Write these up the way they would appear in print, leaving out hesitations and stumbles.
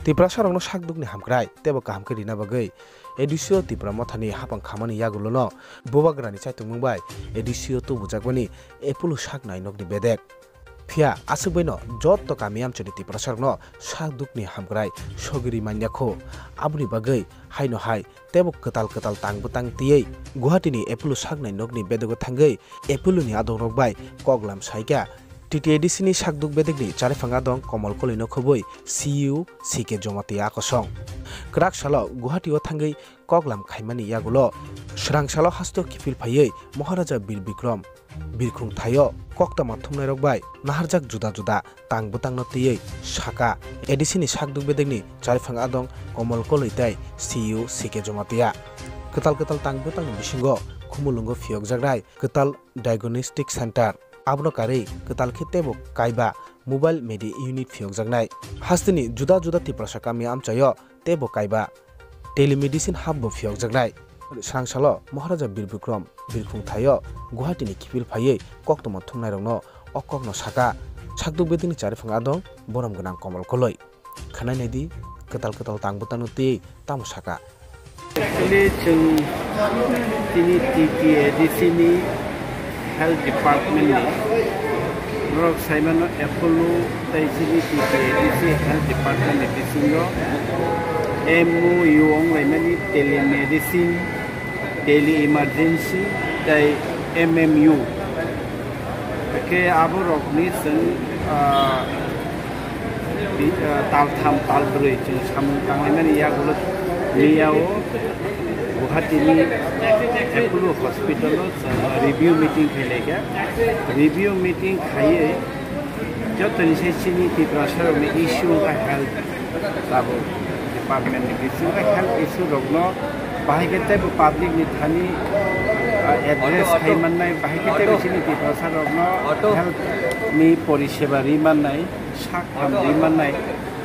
Tiprasa rongno Sakhduk ni hamkrai Teibo Kaham ke rina bagai edisio Tipra mothani hapang khamani yagulono bobagrani chaitung mungbai edisio tu bujakbani epulu saknai nokni bedek Phia asukbaino jotto kamiam choni Tiprasa rongno Sakhduk ni hamkrai sogiri manyakho abuni bagai haino hai Teibo ketal tangbutang tiyei Guwahati ni epulu saknai nokni bedego thangai epulu ni adong rokbai Koklam saika TTAADC ni Sakhduk bedekni charifanga dong komol kolino khoboi CU CK jomatia kosong krak salo Guwahati o thangai Koklam Khainani yagulo srang salo hasto kifil phayei Maharaja Bir Bikram birkhung thayo koktama thumnai rokbai naharjak juda tangbutang no tiyei saka ADC ni Sakhduk bedekni charifanga dong komol koloitai CU CK jomatia ketal tangbutang bisingo khumulungo phiok jagrai ketal diagnostic center abno kari ketal Teibo kaiba mobile media unit phiok jagnai hastini juda Tiprasa Kamio amchayo Teibo kaiba telemedicine hub bo phiok jagnai sangsalo Maharaja Bir Bikram birkhung thayo Guwahati ni kifil phayei koktoma thungnai rokno okokno saka Sakhduk bedini charifanga dong boram gonang komol koloi Khainani di ketal tangbutang ti tamu saka actually chung tini TTAADC ni Health Department ni Norok Saimano Apollo Taisini TTAADC Health Department ni Bisingo MU Yuong Laimani Telemedicine Tele Emergency Tay MMU Ke Abu Rokni Seng Tal Beri Chung Samung Tangaimani Yagulut Liao Guwahati ni Apollo Hospital review meeting kailega review meeting khaye joto ni sini Tiprasa ni issue ka health labo department ni issue ka health issue rogno bahigete public ni thani address khaimanai bahigete sini Tiprasa rogno health ni poriseba rimanai sakham rimanai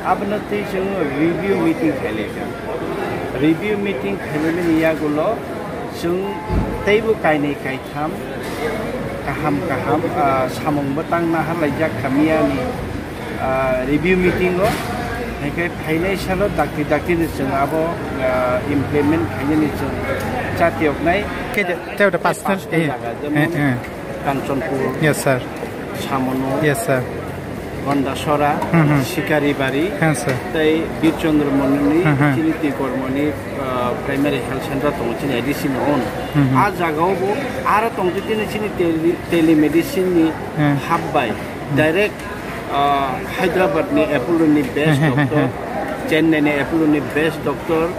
abnati jeng review meeting kailega review meeting khaimani yagulo jeng Teibo kainai kaitam kaham samung batang nahar lajak Kamio ni review meeting lo hekai phainai salo dakti ni jeng abo implement khainani jeng chatiok nai tell the pastor Kanchanpur yes sir Samono yes sir Gondasora Shikari Bari tai Birchandra Monini Chiniti Kormoni primary health center tongchin ADC on a jagao bo ara tongtin chini telemedicine ni habbai direct Hyderabad ni Apollo ni best doctor Chennai ni Apollo ni best doctor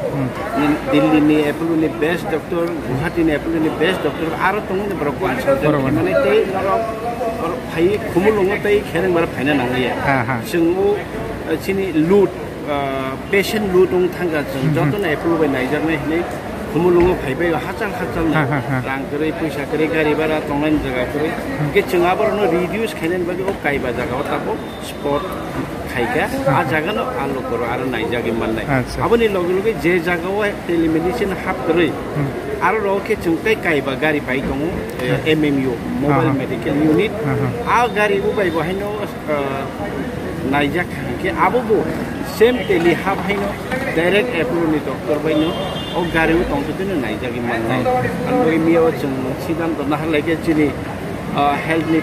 Delhi ni Apollo ni best doctor Guwahati ni Apollo ni best doctor ara tong ni broko mane tei phai khumulungo tei khereng bar phaina nangiya singu chini loot patient lootung thanga jeng joto na Apollo bai naijar nai hne khumulungo phaibai hachal rang kare paisa kare gari bara tonglan jaga kare ke chunga bar no reduce khainen bagi o kaiba jaga tapo spot khaika a jaga no alo koro ar naijagi mannai aboni loge je jaga o telemedicine hub kare ar roke chungkai kaiba gari bai tongo MMU mobile medical unit a gari u bai bahino naijak ke abubu same tele hub haino direct Apollo ni doctor baino o gari u tongtin naijagi mannai andoi mio chung sidam to na halage chini health ni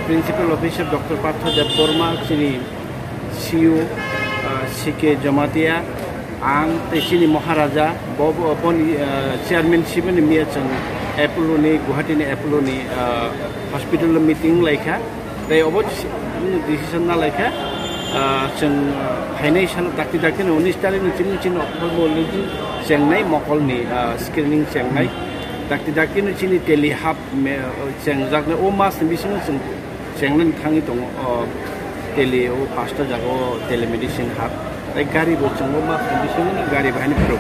principal officer Dr. Partha Deborma chini CU CK Jomatia ang tesini Maharaja Bobo upon chairman Siban mia chung Apollo ni Guwahati ni Apollo ni hospital meeting laika they obo decision na laika chung financial dakti no 19 tarik ni chin ophthalmology chengnai mokol ni screening chengnai dakti no chini tele hub chengjak na o mas ni bising chengnan thangi tong tele o pasta jago telemedicine hub tai gari bo chungma bising ni gari bahani pro